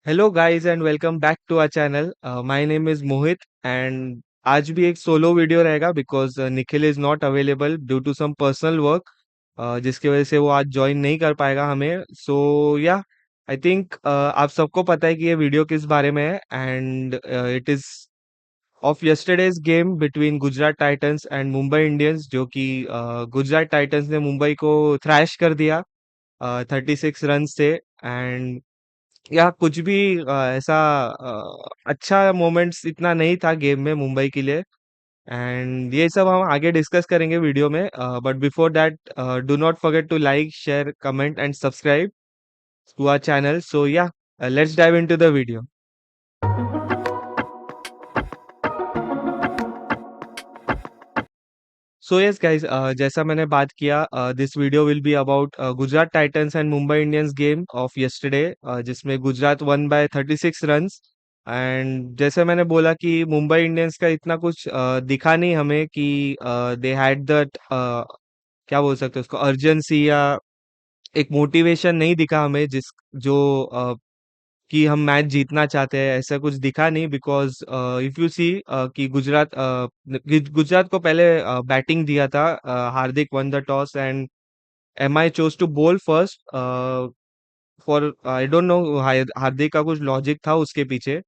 Hello guys and welcome back to our channel. My name is Mohit and आज भी एक solo video रहेगा because Nikhil is not available due to some personal work, जिसकी वजह से वो आज ज्वाइन नहीं कर पाएगा हमें। सो या आई थिंक आप सबको पता है कि ये वीडियो किस बारे में है and it is of yesterday's game between Gujarat Titans and Mumbai Indians, जो कि गुजरात टाइटंस ने मुंबई को थ्रैश कर दिया 36 रन से। एंड या कुछ भी ऐसा अच्छा मोमेंट्स इतना नहीं था गेम में मुंबई के लिए। एंड ये सब हम आगे डिस्कस करेंगे वीडियो में, but before that do not forget to like share comment and subscribe to our channel. So yeah let's dive into the video. So yes guys, जैसा मैंने बात किया, this video will be about Gujarat Titans and Mumbai Indians game of yesterday, जिसमें Gujarat won by 36 runs. And जैसे मैंने बोला कि Mumbai Indians का इतना कुछ दिखा नहीं हमें कि दे हैड दैट, क्या बोल सकते हैं उसको, अर्जेंसी या एक मोटिवेशन नहीं दिखा हमें जिस जो कि हम मैच जीतना चाहते हैं, ऐसा कुछ दिखा नहीं। बिकॉज इफ यू सी कि गुजरात को पहले बैटिंग दिया था, Hardik won the toss and MI chose to bowl first. For I don't know, Hardik का कुछ लॉजिक था उसके पीछे,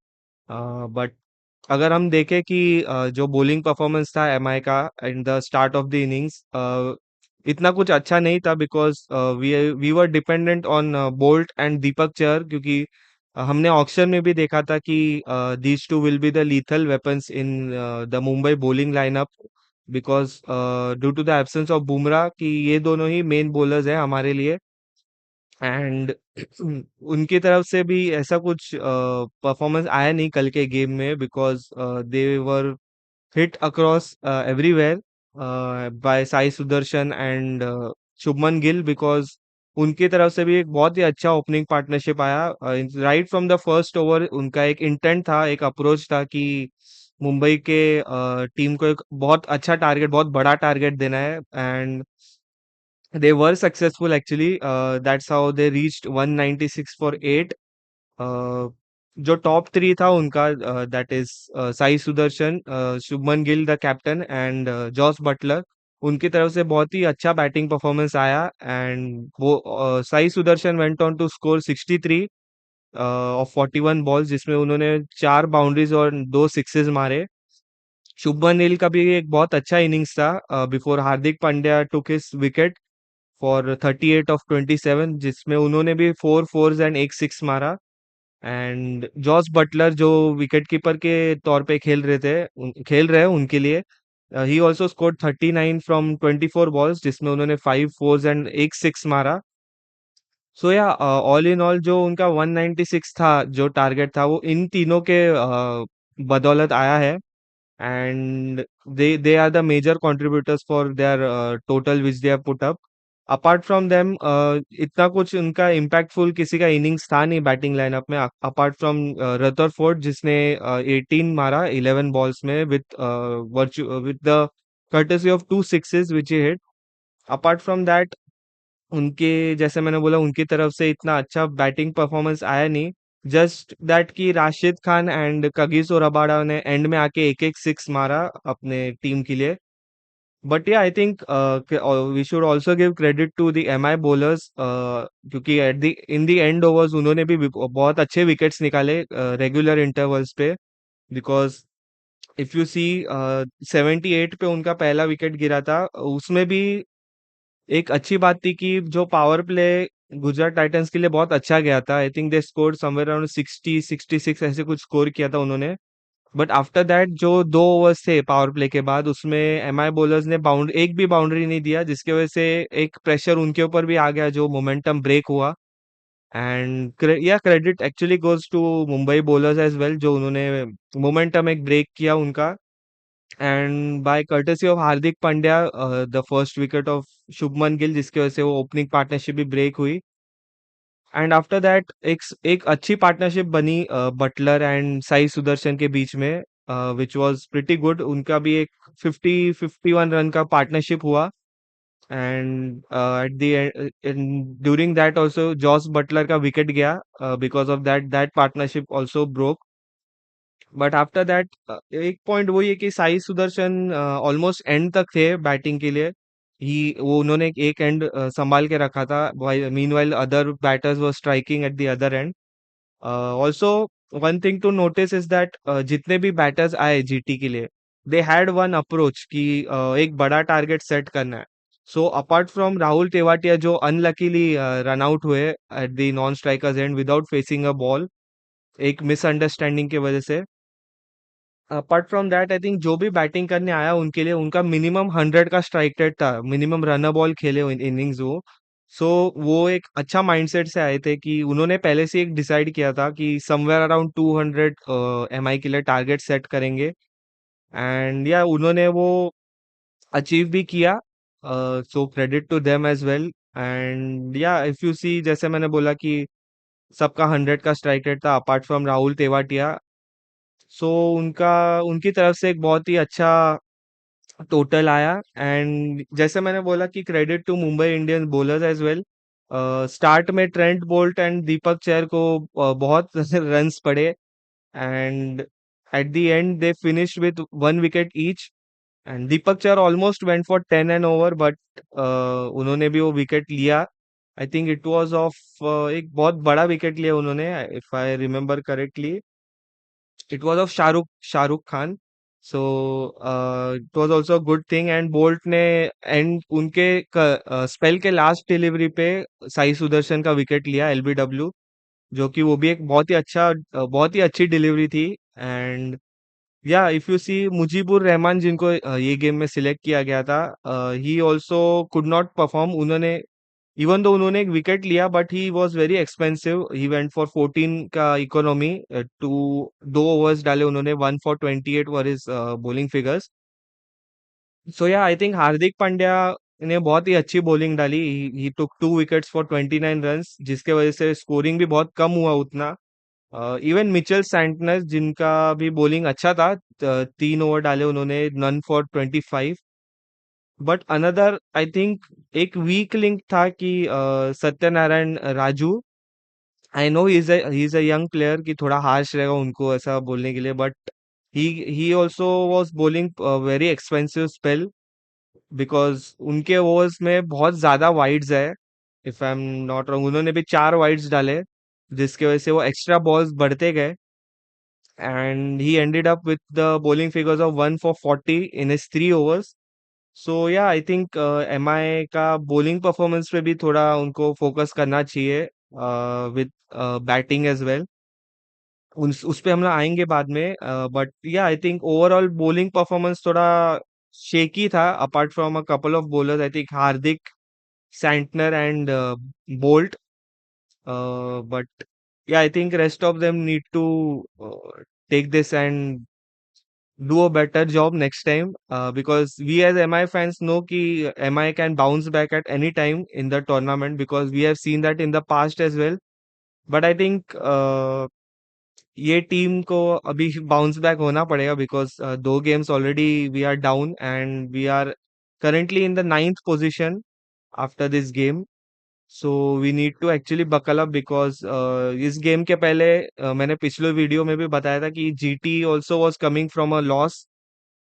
बट अगर हम देखें कि जो बॉलिंग परफॉर्मेंस था एमआई का in the start of the innings, इतना कुछ अच्छा नहीं था। Because we we were dependent on Boult and Deepak Chahar, क्योंकि हमने ऑक्शन में भी देखा था कि these two will be the lethal weapons in the Mumbai bowling lineup, because due to the absence of Bumrah, कि ये दोनों ही मेन बॉलर्स हैं हमारे लिए। एंड उनकी तरफ से भी ऐसा कुछ परफॉर्मेंस आया नहीं कल के गेम में, because they were hit across everywhere by Sai Sudarshan and Shubman Gill, because उनकी तरफ से भी एक बहुत ही अच्छा ओपनिंग पार्टनरशिप आया। Right from the first over उनका एक इंटेंट था, एक अप्रोच था कि मुंबई के टीम को एक बहुत अच्छा टारगेट, बहुत बड़ा टारगेट देना है। And they were successful actually, that's how they reached 196 for 8। जो टॉप थ्री था उनका, that is Sai Sudharsan, Shubman Gill the captain and Jos Buttler, उनकी तरफ से बहुत ही अच्छा बैटिंग परफॉर्मेंस आया। एंड वो Sai Sudharsan went on to score 63 off 41 balls, जिसमें उन्होंने 4 बाउंड्रीज और 2 सिक्सेस मारे। शुभमन गिल का भी एक बहुत अच्छा इनिंग्स था before Hardik Pandya took his wicket for 38 of 27, जिसमें उन्होंने भी 4 फोर्स एंड 1 सिक्स मारा। एंड जॉस बटलर जो विकेट कीपर के तौर पे खेल रहे हैं उनके लिए, he also scored 39 from 24 balls, जिसमें उन्होंने 5 फोर्स एंड 1 सिक्स मारा। सो या ऑल इन ऑल जो उनका 196 था, जो टारगेट था, वो इन तीनों के बदौलत आया है। And they are the major contributors for their total which they have put up. Apart from them इतना कुछ उनका इम्पैक्टफुल किसी का इनिंग्स था नहीं बैटिंग लाइनअप में, अपार्ट फ्रॉम रदरफोर्ड, जिसने 18 मारा 11 बॉल्स में with with the courtesy of 2 sixes which he hit. Apart from that, उनके जैसे मैंने बोला, उनकी तरफ से इतना अच्छा बैटिंग परफॉर्मेंस आया नहीं। जस्ट दैट कि Rashid Khan and Kagiso Rabada ने एंड में आके एक एक सिक्स मारा अपने टीम के लिए। But yeah I think we should also give credit to the MI bowlers, क्योंकि at the in the end overs उन्होंने भी बहुत अच्छे विकेट्स निकाले रेगुलर इंटरवल्स पे। बिकॉज इफ यू सी 78 पे उनका पहला विकेट गिरा था, उसमें भी एक अच्छी बात थी कि जो पावर प्ले गुजरात टाइटंस के लिए बहुत अच्छा गया था। I think they scored somewhere around 60-66 ऐसे कुछ स्कोर किया था उन्होंने। बट आफ्टर दैट जो 2 ओवर्स थे पावर प्ले के बाद, उसमें एमआई बॉलर्स ने एक भी बाउंड्री नहीं दिया, जिसकी वजह से एक प्रेशर उनके ऊपर भी आ गया, जो मोमेंटम ब्रेक हुआ। एंड या credit actually goes to Mumbai bowlers as well, जो उन्होंने मोमेंटम एक ब्रेक किया उनका। And by courtesy of Hardik Pandya, the first wicket of Shubman Gill, जिसकी वजह से वो ओपनिंग पार्टनरशिप भी ब्रेक हुई। एंड आफ्टर दैट एक अच्छी पार्टनरशिप बनी बटलर एंड साई सुदर्शन के बीच में, विच वाज प्रिटी गुड। उनका भी एक 50-51 रन का पार्टनरशिप हुआ। And at the end during that also Jos Buttler का विकेट गया, because of that that partnership also broke. But after that एक पॉइंट वही है कि साई सुदर्शन ऑलमोस्ट एंड तक थे बैटिंग के लिए। ही वो उन्होंने एक एंड संभाल के रखा था, meanwhile other batters were striking at the other end. Also one thing to notice is that जितने भी बैटर्स आए जीटी के लिए, दे हैड वन अप्रोच कि एक बड़ा टारगेट सेट करना है। So apart from Rahul Tewatia जो अनलकीली रन आउट हुए at the non strikers and without facing a ball, एक मिसअंडरस्टैंडिंग की वजह से, apart from that I think जो भी बैटिंग करने आया उनके लिए उनका मिनिमम 100 का स्ट्राइक रेट था, मिनिमम रनर बॉल खेले इनिंग्स वो। सो वो एक अच्छा माइंडसेट से आए थे कि उन्होंने पहले से एक डिसाइड किया था कि समवेयर अराउंड 200 एमआई के लिए टारगेट सेट करेंगे। एंड या उन्होंने वो अचीव भी किया, so credit to them as well. And yeah if you see, जैसे मैंने बोला कि सबका 100 का स्ट्राइक रेट था apart from Rahul Tewatia. So उनका उनकी तरफ से एक बहुत ही अच्छा टोटल आया। एंड जैसे मैंने बोला कि credit to Mumbai Indians bowlers as well. Start में Trent Boult and Deepak Chahar को बहुत रन्स पड़े, and at the end they finish with 1 wicket each. And Deepak Chahar almost went for 10 and over, but उन्होंने भी वो विकेट लिया। I think it was of एक बहुत बड़ा विकेट लिया उन्होंने, if I remember correctly it was of Shahrukh Khan. So it was also good thing. And bolt ने एंड उनके स्पेल के लास्ट डिलीवरी पे साई सुदर्शन का विकेट लिया एलबीडब्ल्यू, जो कि वो भी एक बहुत ही अच्छा बहुत ही अच्छी डिलीवरी थी। And yeah if you see Mujibur Rahman जिनको ये गेम में सिलेक्ट किया गया था, he also could not perform. उन्होंने इवन दो उन्होंने एक विकेट लिया, but he was very expensive, he went for 14 का इकोनॉमी टू 2 ओवर्स डाले उन्होंने, 1 for 28 were his bowling figures. So yeah I think Hardik Pandya ने बहुत ही अच्छी बॉलिंग डाली, ही टुक 2 विकेट्स फॉर 29 रन्स, जिसके वजह से स्कोरिंग भी बहुत कम हुआ उतना। इवन मिचेल सैंटनर जिनका भी बॉलिंग अच्छा था, 3 ओवर डाले उन्होंने, none for 25। But another I think एक वीक लिंक था कि Satyanarayana Raju, I know he is a young player, कि थोड़ा हार्श रहेगा उनको ऐसा बोलने के लिए, but he he also was bowling very expensive spell, because उनके ओवर्स में बहुत ज्यादा वाइड्स है। If I am not wrong उन्होंने भी 4 वाइड्स डाले, जिसकी वजह से वो एक्स्ट्रा बॉल्स बढ़ते गए। And he ended up with the bowling figures of 1 for 40 in his 3 overs. So yeah I think MI का बॉलिंग परफॉर्मेंस पे भी थोड़ा उनको फोकस करना चाहिए, विद बैटिंग एज वेल। उस पे हम लोग आएंगे बाद में, but yeah I think overall bowling performance थोड़ा शेकी था apart from a couple of bowlers, I think Hardik, Santner and bolt. But yeah, I think rest of them need to take this and do a better job next time, because we as MI fans know कि MI can bounce back at any time in the tournament, because we have seen that in the past as well. But I think ये team को अभी bounce back होना पड़ेगा, because 2 games already we are down and we are currently in the 9th position after this game. So we need to actually buckle up, because इस game के पहले मैंने पिछले वीडियो में भी बताया था कि GT also was coming from a loss,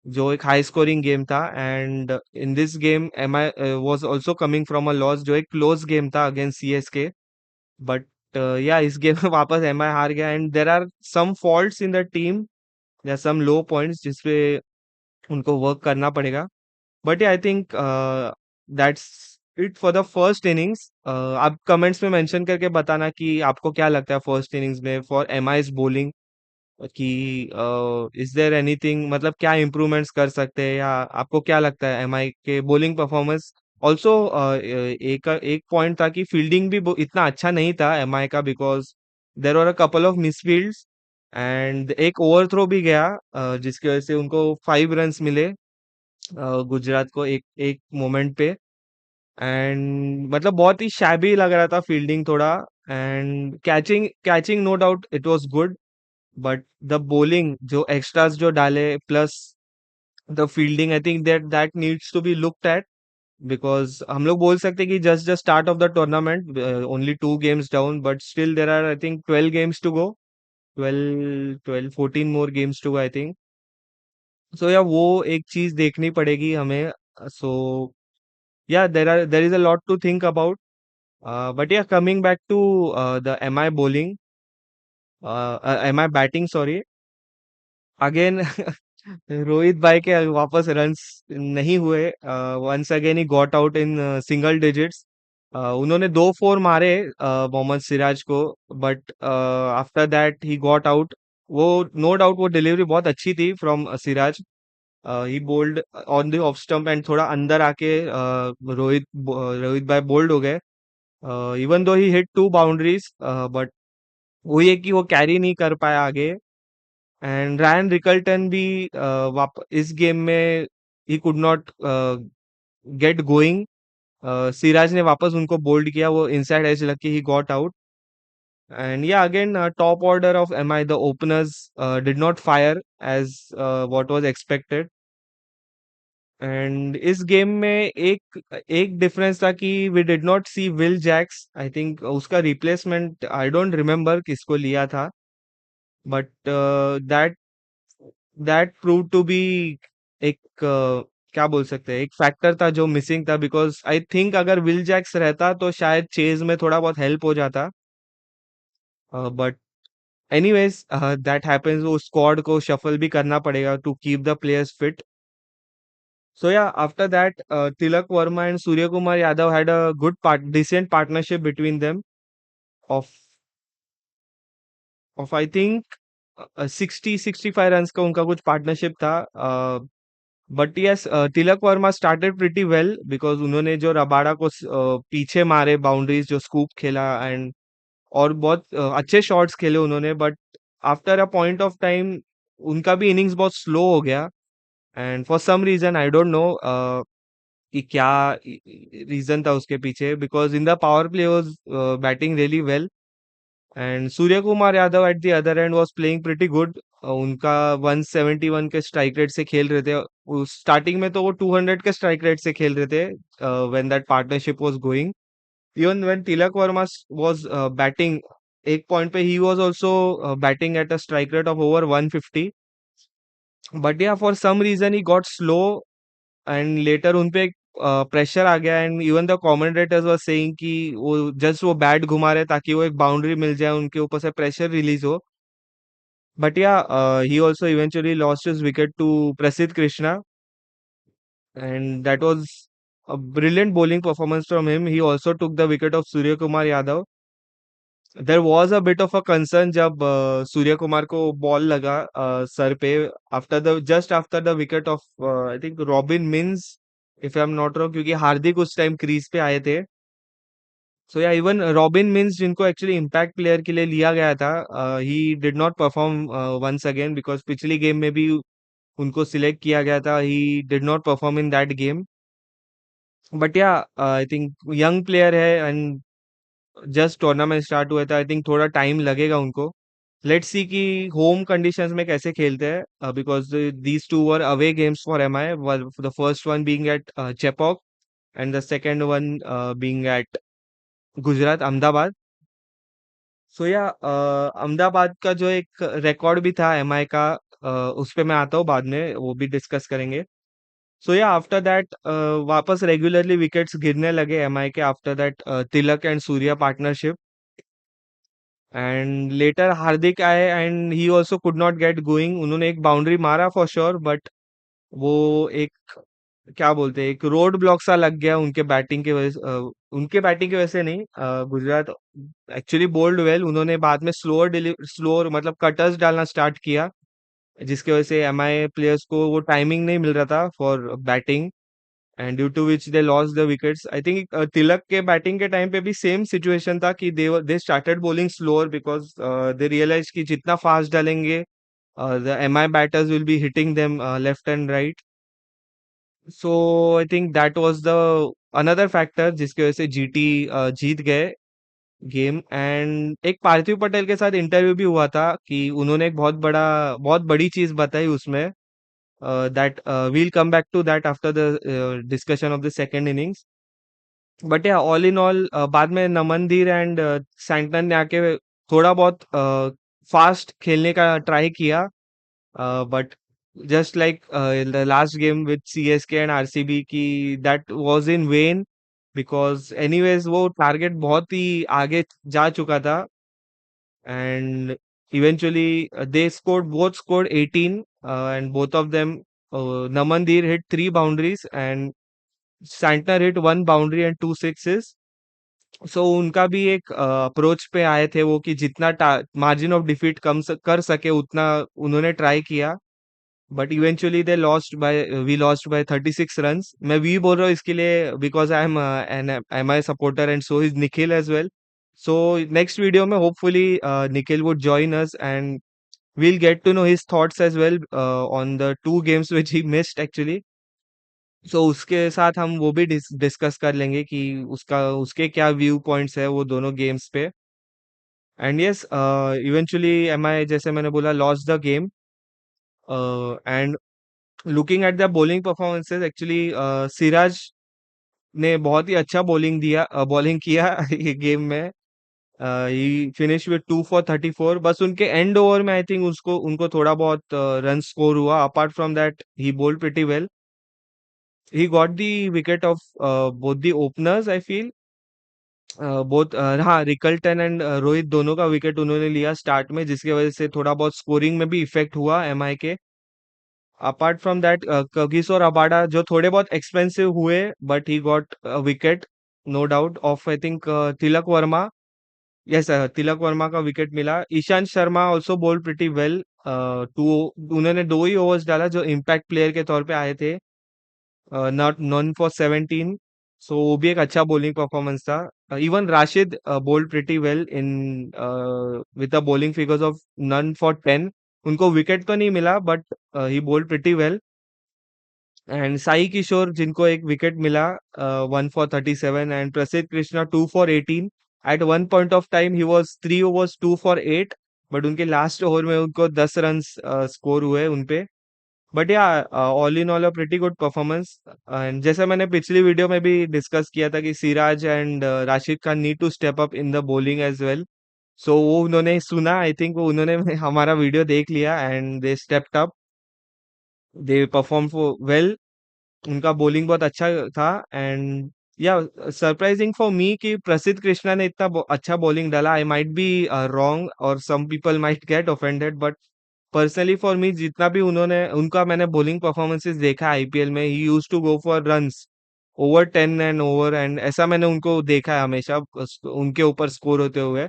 जो एक हाई स्कोरिंग गेम था। And in this game M I was also coming from a loss, जो एक क्लोज गेम था अगेंस्ट सीएसके। बट या इस गेम में वापस एम आई हार गया, and there are some faults in the team, या सम लो पॉइंट्स जिसपे उनको वर्क करना पड़ेगा। But I think that's it for the first innings. आप कमेंट्स में मेंशन करके बताना कि आपको क्या लगता है फर्स्ट इनिंग्स में फॉर एम आईज बॉलिंग, कि इज देयर एनीथिंग, मतलब क्या इम्प्रूवमेंट्स कर सकते हैं, या आपको क्या लगता है एम आई के बॉलिंग परफॉर्मेंस। ऑल्सो एक पॉइंट था कि फील्डिंग भी इतना अच्छा नहीं था एम आई का, because there are a couple of misfields. And एक ओवरथ्रो भी गया, जिसकी वजह से उनको 5 रन्स मिले, गुजरात को एक एक मोमेंट पे। एंड मतलब बहुत ही शैबी लग रहा था फील्डिंग थोड़ा। And catching catching no doubt it was good, but the bowling जो एक्स्ट्रास जो डाले plus the fielding, I think that needs to be looked at. Because हम लोग बोल सकते हैं कि just the start of the tournament, only 2 games down, but still there are I think 12 games to go, 14 more games to go I think. So yeah वो एक चीज देखनी पड़ेगी हमें. So yeah there is a lot to think about. But yeah coming back to the M I bowling, M I batting sorry, again Rohit भाई के वापस runs नहीं हुए. Once again he got out in single digits. उन्होंने 2 4 मारे मोहम्मद सिराज को, but after that he got out. वो no doubt वो डिलीवरी बहुत अच्छी थी from Siraj. He bowled on the off stump and थोड़ा अंदर आके रोहित भाई बोल्ड हो गए. Even though he hit 2 boundaries, but वही है कि वो कैरी नहीं कर पाया आगे. एंड रायन रिकल्टन भी इस गेम में he could not get going. Siraj ने वापस उनको बोल्ड किया, वो इनसाइड एज लग he got out. And yeah again top order of M I, the openers did not fire as what was expected. And इस गेम में एक एक डिफरेंस था कि we did not see Will Jacks. I think उसका replacement I don't remember किसको लिया था, but that that prove to B एक क्या बोल सकते हैं, एक फैक्टर था जो मिसिंग था. बिकॉज आई थिंक अगर विल जैक्स रहता तो शायद चेज में थोड़ा बहुत हेल्प हो जाता. But anyways that happens. वो स्क्वाड को शफल भी करना पड़ेगा to keep the players fit. So yeah, after that, Tilak Verma and Surya Kumar Yadav had a decent partnership between them of I think 60-65 runs का उनका कुछ partnership था. But yes, Tilak Verma started pretty well because उन्होंने जो Rabada को पीछे मारे boundaries, जो स्कूप खेला एंड और बहुत अच्छे शॉट्स खेले उन्होंने. But after a point of time उनका भी इनिंग्स बहुत स्लो हो गया. And for some reason I don't know कि क्या रीजन था उसके पीछे. Because in the power play was batting really well and Surya Kumar Yadav at the other end was playing pretty good. उनका 171 के स्ट्राइक रेट से खेल रहे थे. स्टार्टिंग में तो वो 200 के स्ट्राइक रेट से खेल रहे थे when that partnership was going. Even when Tilak Varma was batting, एक पॉइंट पे he was also batting at a strike rate of over 150. But yeah for some reason he got slow and later उनपे एक pressure आ गया. And even the commentators were saying कि वो bat घुमा रहे ताकि वो एक बाउंड्री मिल जाए, उनके ऊपर से प्रेशर रिलीज हो. But yeah he also eventually lost his wicket to Prasidh Krishna. And that was a brilliant bowling performance from him. He also took the wicket of Surya Kumar Yadav. There was a bit of a concern जब सूर्य कुमार को ball लगा सर पे, after the just after the wicket of I think Robin Minz, if I am not wrong, क्योंकि हार्दिक उस time crease पे आए थे. So yeah even Robin Minz जिनको एक्चुअली इम्पैक्ट प्लेयर के लिए लिया गया था, he did not perform once again. Because पिछली गेम में भी उनको सिलेक्ट किया गया था, he did not perform in that game. But yeah I think young player है एंड जस्ट टूर्नामेंट स्टार्ट हुआ था. आई थिंक थोड़ा टाइम लगेगा उनको. लेट्स सी कि होम कंडीशंस में कैसे खेलते हैं, because these two were away games for MI. The first one being at Chepauk and the second one being at Gujarat Ahmedabad. So yeah Ahmedabad का जो एक रिकॉर्ड भी था एमआई का, उस पे मैं आता हूँ बाद में, वो भी डिस्कस करेंगे. सो या आफ्टर दैट वापस रेगुलरली विकेट्स गिरने लगे एमआई के, after that Tilak and Surya partnership. And later Hardik आए and he also could not get going. उन्होंने एक बाउंड्री मारा फॉर श्योर, बट वो एक क्या बोलते हैं, एक रोड ब्लॉक सा लग गया उनके बैटिंग के वजह से. उनके बैटिंग की वजह से नहीं, गुजरात एक्चुअली बोल्ड वेल. उन्होंने बाद में स्लोअर मतलब कटर्स डालना स्टार्ट किया, जिसकी वजह से एमआई प्लेयर्स को वो टाइमिंग नहीं मिल रहा था for batting, and due to which they lost the wickets. I think Tilak के बैटिंग के टाइम पे भी सेम सिचुएशन था कि they started bowling slower because they realize कि जितना फास्ट डालेंगे the MI batters will be hitting them left and right. So I think that was the another factor जिसकी वजह से जीटी जीत गए गेम. एंड एक पार्थिव पटेल के साथ इंटरव्यू भी हुआ था कि उन्होंने एक बहुत बड़ी चीज बताई उसमें, that we'll come back to that after the discussion of the second innings. But yeah all in all बाद में नमनदीर एंड सैंटनर ने आके थोड़ा बहुत फास्ट खेलने का ट्राई किया, but just like the last game with CSK and RCB की, that was in vain, because anyways वो टारगेट बहुत ही आगे जा चुका था. And eventually they scored, both scored 18, and both of them, Namandir hit 3 boundaries and Santner hit 1 boundary and 2 sixes. सो उनका भी एक अप्रोच पे आए थे वो कि जितना मार्जिन ऑफ डिफीट कर सके उतना उन्होंने ट्राई किया, but eventually they lost by we lost by 36 runs. मैं वी बोल रहा हूँ इसके लिए because I am an M I supporter and so is Nikhil as well. So next video में hopefully Nikhil would join us and we'll get to know his thoughts as well on the 2 games which he missed actually. सो उसके साथ हम वो भी discuss कर लेंगे कि उसका उसके क्या व्यू पॉइंट्स है वो दोनों गेम्स पे. एंड यस, इवेंचुअली एमआई जैसे मैंने बोला lost the game. And looking at the bowling performances actually Siraj ने बहुत ही अच्छा बॉलिंग किया ये गेम में. ही फिनिश विद 2 for 34. बस उनके एंड ओवर में आई थिंक उसको उनको थोड़ा बहुत रन स्कोर हुआ. Apart from that he bowled pretty well. He got the wicket of both the openers, I feel. Both हाँ, रिकल्टन एंड रोहित दोनों का विकेट उन्होंने लिया स्टार्ट में, जिसकी वजह से थोड़ा बहुत स्कोरिंग में भी इफेक्ट हुआ एमआई के. अपार्ट फ्रॉम दैट कगिस और अबाडा जो थोड़े बहुत एक्सपेंसिव हुए, but he got wicket, no doubt, of I think Tilak Varma. Yes, Tilak Varma का विकेट मिला. Ishant Sharma also bowled pretty well. टू उन्होंने 2 ही ओवर्स डाला जो इम्पैक्ट प्लेयर के तौर पे आए थे, नॉट नॉन फॉर 17. सो वो भी एक अच्छा बॉलिंग परफॉर्मेंस था. Even Rashid bowled pretty well in with the bowling figures of none for 10. उनको विकेट तो नहीं मिला but he bowled pretty well. And Sai Kishore जिनको एक विकेट मिला, 1 for 37, and Prasidh Krishna 2 for 18. At one point of time he was 3 overs 2 for 8, but उनके last over में उनको 10 रन स्कोर हुए उनपे. But yeah all in all a pretty good performance. And जैसे मैंने पिछली वीडियो में भी डिस्कस किया था कि Siraj and Rashid Khan need to step up in the bowling as well. So वो उन्होंने सुना, आई थिंक वो उन्होंने हमारा वीडियो देख लिया and they stepped up, they perform well. उनका बॉलिंग बहुत अच्छा था. एंड या सरप्राइजिंग फॉर मी कि प्रसिद्ध कृष्णा ने इतना अच्छा बॉलिंग डाला. आई माइट बी रॉन्ग और some people might get offended, but personally for me जितना भी उन्होंने उनका मैंने बॉलिंग परफॉर्मेंसेस देखा आईपीएल में, he used to go for runs over 10 and over, and ऐसा मैंने उनको देखा है हमेशा उनके ऊपर स्कोर होते हुए.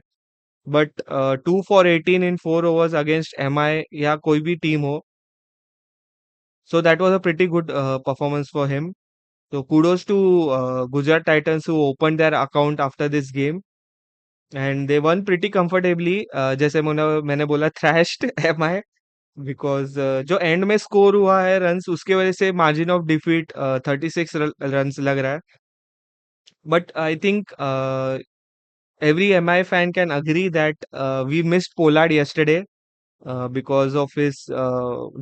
But 2 for 18 in 4 overs against MI या कोई भी टीम हो, so that was a pretty good performance for him. So kudos to Gujarat Titans who opened their account after this game and they won pretty comfortably. जैसे मैंने बोला thrashed MI because जो and में score हुआ है runs उसके वजह से मार्जिन ऑफ डिफीट 36 रन्स लग रहा है. But I think every MI fan can agree that we missed Pollard yesterday because of his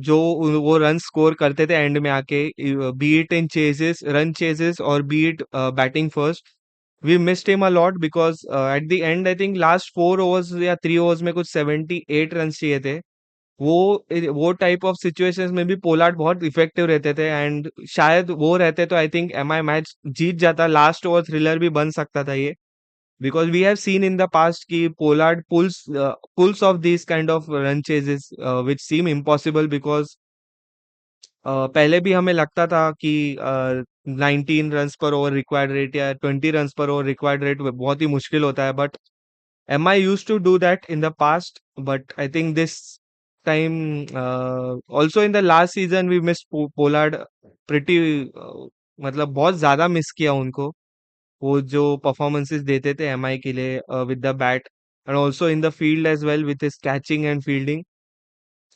जो वो रन स्कोर करते थे एंड में आके, be it in chases, run chases, और be it batting first. We missed him a lot because at the end I think last 4 overs या 3 overs में कुछ 78 रन चाहिए थे. वो टाइप ऑफ सिचुएशंस में भी पोलार्ड बहुत इफेक्टिव रहते थे एंड शायद वो रहते तो आई थिंक एमआई मैच जीत जाता. लास्ट ओवर थ्रिलर भी बन सकता था ये, because we have seen in the past कि Pollard pulls off these kind of run chases which seem impossible because पहले भी हमें लगता था कि 19 रन्स पर ओवर रिक्वायर्ड रेट या 20 रन्स पर ओवर रिक्वायर्ड रेट बहुत ही मुश्किल होता है. But MI used to do that in the past, but I think this time also in the last season we missed Pollard pretty मतलब बहुत ज्यादा मिस किया उनको, वो जो परफॉर्मेंसेस देते थे एमआई के लिए with the bat and also in the field as well with his catching and fielding.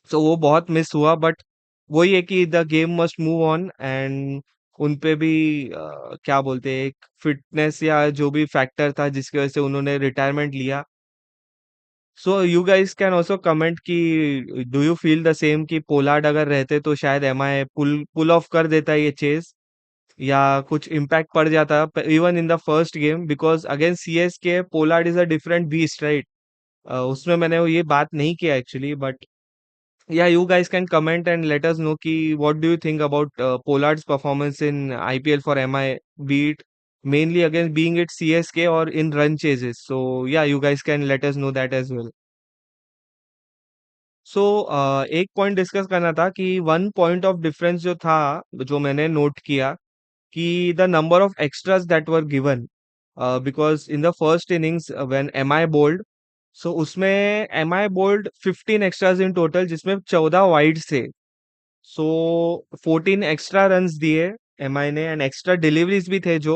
So वो बहुत मिस हुआ. बट वही है कि the game must move on and उन पे भी क्या बोलते हैं, एक फिटनेस या जो भी फैक्टर था जिसकी वजह से उन्होंने रिटायरमेंट लिया. So you guys can also comment कि do you feel the same कि पोलार्ड अगर रहते तो शायद एमआई पुल पुल ऑफ कर देता ये चेज, या कुछ इम्पैक्ट पड़ जाता even in the first game, because against CSK Pollard is a different beast, right? उसमें मैंने वो ये बात नहीं किया actually, but yeah, you guys can comment and let us know ki what do you think about Pollard's performance in IPL for MI, be it mainly against being it CSK or in run chases. So yeah, you guys can let us know that as well. सो एक point discuss करना था कि one point of difference जो था, जो मैंने note किया, कि the number of extras that were given, because in the first innings when MI bowled, so उसमें MI bowled 15 extras in total, जिसमें 14 वाइड थे. सो 14 एक्स्ट्रा रन्स दिए एमआई ने, एंड एक्स्ट्रा डिलीवरीज भी थे जो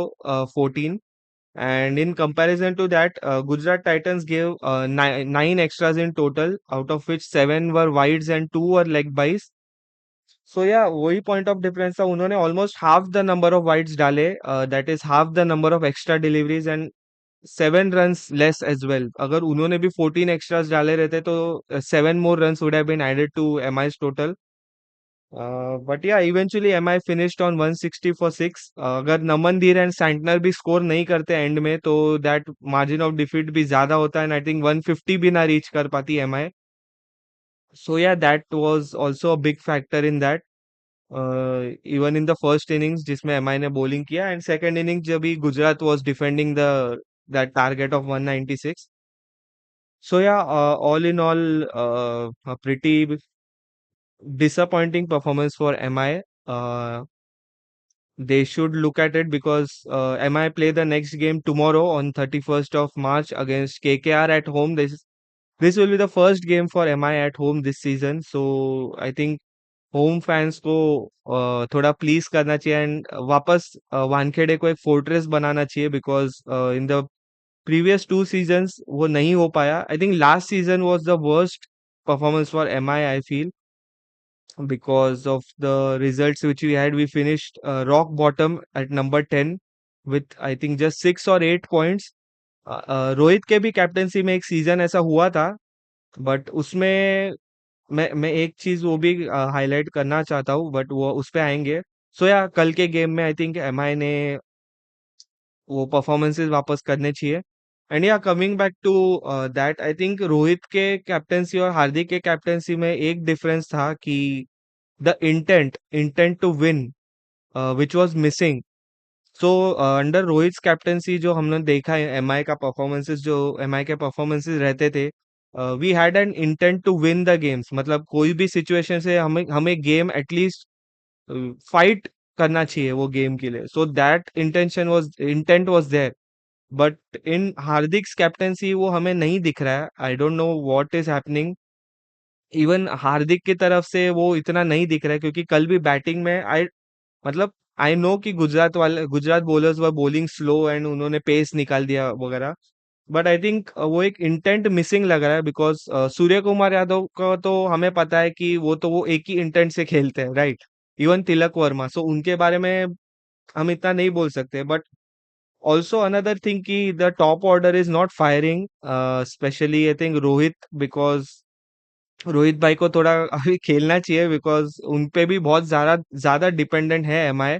14. And in comparison to that, Gujarat Titans gave nine extras in total, out of which seven were wides and two were leg bys. So yeah, वही point of difference था. उन्होंने almost half the number of wides डाले, that is half the number of extra deliveries and 7 runs less as well. अगर उन्होंने भी 14 extras डाले रहते तो 7 more runs would have been added to MI's total. But yeah, eventually MI finished on 160 for 6. अगर नमन धीर and Santner भी score नहीं करते एंड में, तो दैट मार्जिन ऑफ डिफीट भी ज्यादा होता है, एंड आई थिंक 150 भी ना रीच कर पाती एमआई. सो या, that was also a big factor in that. Even in the first innings जिसमें एमआई ने बॉलिंग किया, एंड सेकंड इनिंग जब भी Gujarat was defending the that target of 196. So yeah, all in all, a pretty disappointing performance for MI. They should look at it because MI play the next game tomorrow on 31st of March against KKR at home. This will be the first game for MI at home this season. So I think home fans को थोड़ा please करना चाहिए, and वापस वानखेड़े को एक fortress बनाना चाहिए, because in the previous 2 seasons वो नहीं हो पाया. आई think last season was the worst performance for MI, I feel, because of the results which we had. We finished rock bottom at number 10 with I think just 6 or 8 points. Rohit के भी captaincy में एक season ऐसा हुआ था, but उसमें मैं एक चीज वो भी हाईलाइट करना चाहता हूँ, बट वो उस पे आएंगे. सो या, कल के गेम में आई थिंक एमआई ने वो परफॉर्मेंसेस वापस करने चाहिए. And yeah, coming back to that, I think Rohit के कैप्टेंसी और हार्दिक के कैप्टेंसी में एक डिफरेंस था कि the intent to win, which was missing. So under Rohit's captaincy जो हमने देखा है एमआई का परफॉर्मेंसेस, जो एमआई के परफॉर्मेंसेस रहते थे, we had an intent to win the games. मतलब कोई भी सिचुएशन से हमें हमें गेम एटलीस्ट फाइट करना चाहिए वो गेम के लिए. So that intent was there. But in Hardik's captaincy वो हमें नहीं दिख रहा है. I don't know what is happening. Even Hardik की तरफ से वो इतना नहीं दिख रहा है, क्योंकि कल भी बैटिंग में मतलब आई नो कि Gujarat bowlers were bowling slow and उन्होंने पेस निकाल दिया वगैरह, बट आई थिंक वो एक इंटेंट मिसिंग लग रहा है, बिकॉज सूर्य कुमार यादव का तो हमें पता है कि वो एक ही इंटेंट से खेलते हैं, राइट? इवन तिलक वर्मा, सो उनके बारे में हम इतना नहीं बोल सकते. बट ऑल्सो अनदर थिंग कि the top order is not firing, specially I think Rohit, because Rohit भाई को थोड़ा अभी खेलना चाहिए, बिकॉज उन पे भी बहुत ज्यादा ज्यादा डिपेंडेंट है MI.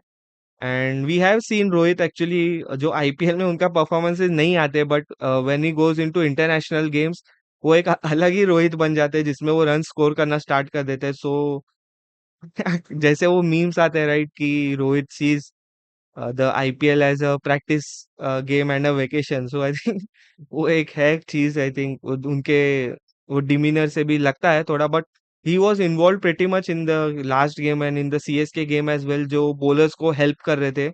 And we have seen Rohit actually, जो आईपीएल में उनका परफॉर्मेंसेस नहीं आते, but when he goes into international games, वो एक अलग ही रोहित बन जाते हैं, जिसमें वो रन स्कोर करना स्टार्ट कर देते हैं. सो जैसे वो मीम्स आते हैं, राइट, कि Rohit sees the IPL as a practice game and a vacation. So I think वो एक है चीज, आई थिंक उनके वो डिमीनर से भी लगता है थोड़ा, but he was involve pretty much in the last game and in the CSK game as well, जो बॉलर्स को हेल्प कर रहे थे.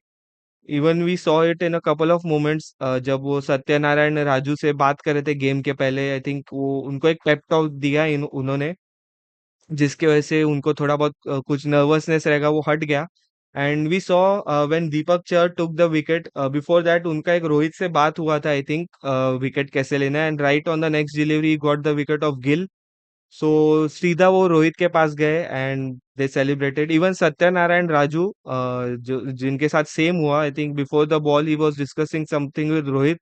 Even we saw it in a couple of moments, जब वो सत्यनारायण राजू से बात कर रहे थे गेम के पहले, आई थिंक वो उनको एक पेप टॉक दिया उन्होंने, जिसकी वजह से उनको थोड़ा बहुत कुछ नर्वसनेस रहेगा वो हट गया. And we saw when Deepak Chahar took the wicket, before that उनका एक रोहित से बात हुआ था, आई थिंक विकेट कैसे लेना है, and right on the next delivery got the wicket of Gill. So सीधा वो रोहित के पास गए and they celebrated. Even Satyanarayana Raju, जो जिनके साथ सेम हुआ, I think before the ball he was discussing something with Rohit,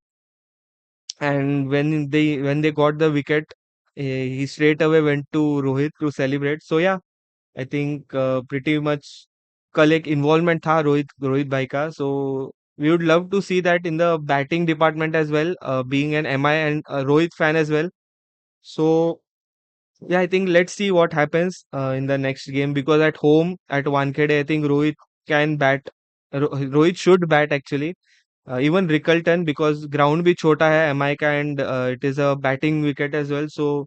and when they got the wicket, he straight away went to Rohit to celebrate. So yeah, I think pretty much कल एक involvement था रोहित भाई का. So we would love to see that in the batting department as well, being an MI and a Rohit fan as well. So yeah, I think let's see what happens in the next game, because at home at Wankhede, I think Rohit can bat. Rohit should bat actually. Even Rickelton, because ground भी छोटा है MI का, and it is a batting wicket as well. So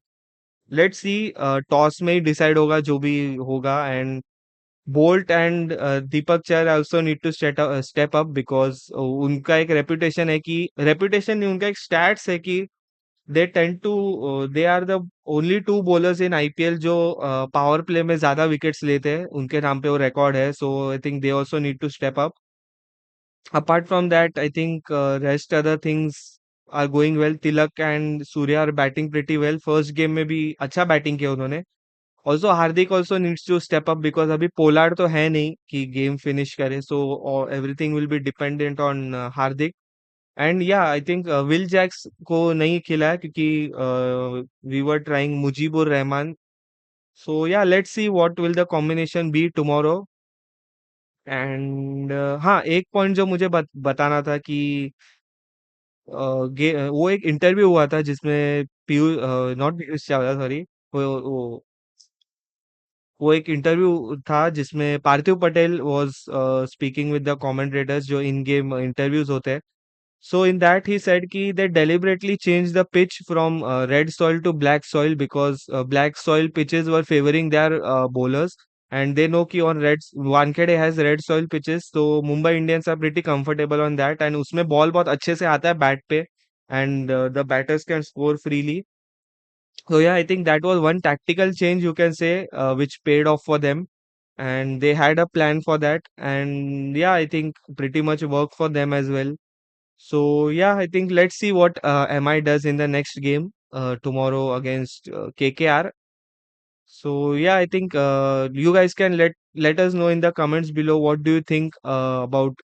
let's see. Toss में ही decide होगा जो भी होगा. And Bolt and Deepak Chahar also need to step up, because उनका एक reputation है कि reputation नहीं, उनका एक stats है कि they are the only two bowlers in IPL जो power play में ज्यादा wickets लेते हैं. उनके नाम पे वो record है. So I think they also need to step up. Apart from that, I think rest other things are going well. Tilak and Surya are batting pretty well. First game में भी अच्छा batting किया उन्होंने. Also Hardik also needs to step up, because अभी Pollard तो है नहीं कि गेम फिनिश करे. So everything will be dependent on Hardik. And yeah, I think Will Jacks को नहीं खिला है, क्योंकि we were trying Mujibur Rahman. So yeah, let's see what will the combination be tomorrow. And हाँ, एक point जो मुझे बताना था कि वो एक इंटरव्यू हुआ था जिसमें नॉट पीयूष चावला, सॉरी, वो वो एक इंटरव्यू था जिसमें Parthiv Patel was speaking with the commentators, जो इन गेम इंटरव्यूज होते हैं. So in that he said कि they deliberately changed the pitch from red soil to black soil, because black soil pitches were favoring their bowlers, and they know कि on red Wankhede has red soil pitches, so Mumbai Indians are pretty comfortable on that, and उसमें ball बहुत अच्छे से आता है bat पे, and the batters can score freely. So yeah, I think that was one tactical change you can say, which paid off for them, and they had a plan for that, and yeah, I think pretty much worked for them as well. So yeah, I think let's see what MI does in the next game tomorrow against KKR. So yeah, I think you guys can let us know in the comments below what do you think about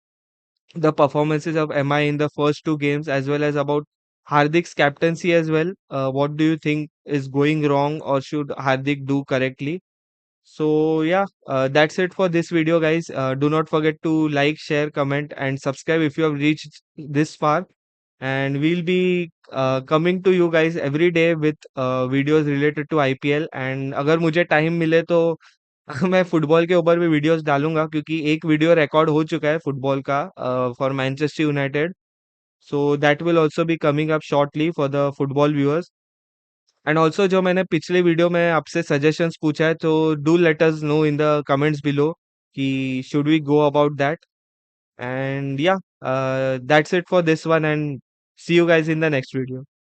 the performances of MI in the first two games, as well as about Hardik's captaincy as well. What do you think is going wrong, or should Hardik do correctly? So yeah, that's it for this video, guys. Do not forget to like, share, comment, and subscribe if you have reached this far. And we'll be coming to you guys every day with videos related to IPL. And अगर मुझे time मिले तो मैं football के ऊपर भी videos डालूंगा, क्योंकि एक वीडियो रिकॉर्ड हो चुका है फुटबॉल का for Manchester United. So that will also be coming up shortly for the football viewers. And also जो मैंने पिछले वीडियो में आपसे सजेशंस पूछा है, तो do let us know in the comments below कि should we go about that. And yeah that's it for this one, and see you guys in the next video.